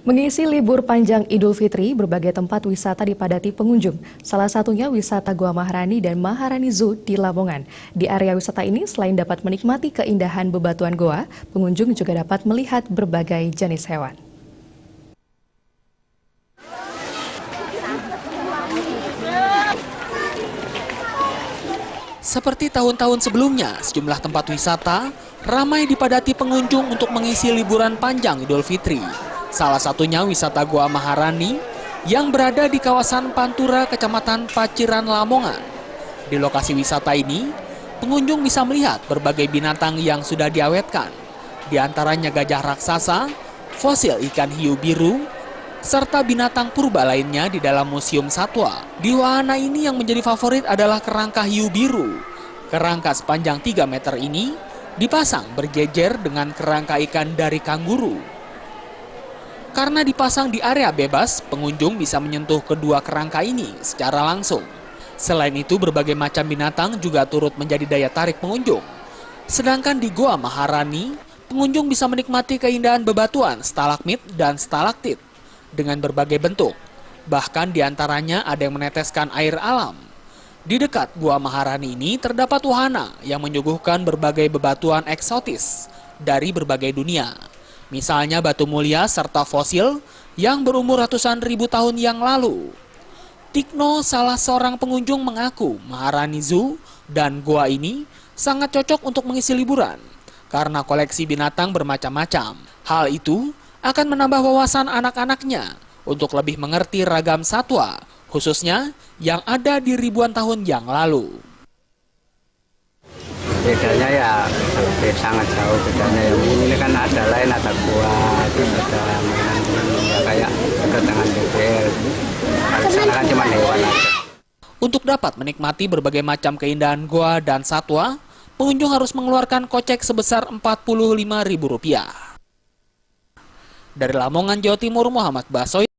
Mengisi libur panjang Idul Fitri, berbagai tempat wisata dipadati pengunjung. Salah satunya wisata Gua Maharani dan Maharani Zoo di Lamongan. Di area wisata ini, selain dapat menikmati keindahan bebatuan goa, pengunjung juga dapat melihat berbagai jenis hewan. Seperti tahun-tahun sebelumnya, sejumlah tempat wisata ramai dipadati pengunjung untuk mengisi liburan panjang Idul Fitri. Salah satunya wisata Gua Maharani yang berada di kawasan Pantura, Kecamatan Paciran, Lamongan. Di lokasi wisata ini, pengunjung bisa melihat berbagai binatang yang sudah diawetkan. Di antaranya gajah raksasa, fosil ikan hiu biru, serta binatang purba lainnya di dalam Museum Satwa. Di wahana ini yang menjadi favorit adalah kerangka hiu biru. Kerangka sepanjang 3 meter ini dipasang berjejer dengan kerangka ikan dari kanguru. Karena dipasang di area bebas, pengunjung bisa menyentuh kedua kerangka ini secara langsung. Selain itu, berbagai macam binatang juga turut menjadi daya tarik pengunjung. Sedangkan di Gua Maharani, pengunjung bisa menikmati keindahan bebatuan, stalagmit dan stalaktit dengan berbagai bentuk. Bahkan di antaranya ada yang meneteskan air alam. Di dekat Gua Maharani ini terdapat wahana yang menyuguhkan berbagai bebatuan eksotis dari berbagai dunia. Misalnya batu mulia serta fosil yang berumur ratusan ribu tahun yang lalu. Tikno, salah seorang pengunjung, mengaku Maharani Zoo dan Goa ini sangat cocok untuk mengisi liburan karena koleksi binatang bermacam-macam. Hal itu akan menambah wawasan anak-anaknya untuk lebih mengerti ragam satwa, khususnya yang ada di ribuan tahun yang lalu. Bedanya ya sangat jauh bedanya. Yang ini kan ada lain, ada gua, terus ada mainan ya kayak dengan beber. Kalau sana kan cuma hewan aja. Untuk dapat menikmati berbagai macam keindahan goa dan satwa, pengunjung harus mengeluarkan kocek sebesar Rp45.000. Dari Lamongan, Jawa Timur, Muhammad Basoy.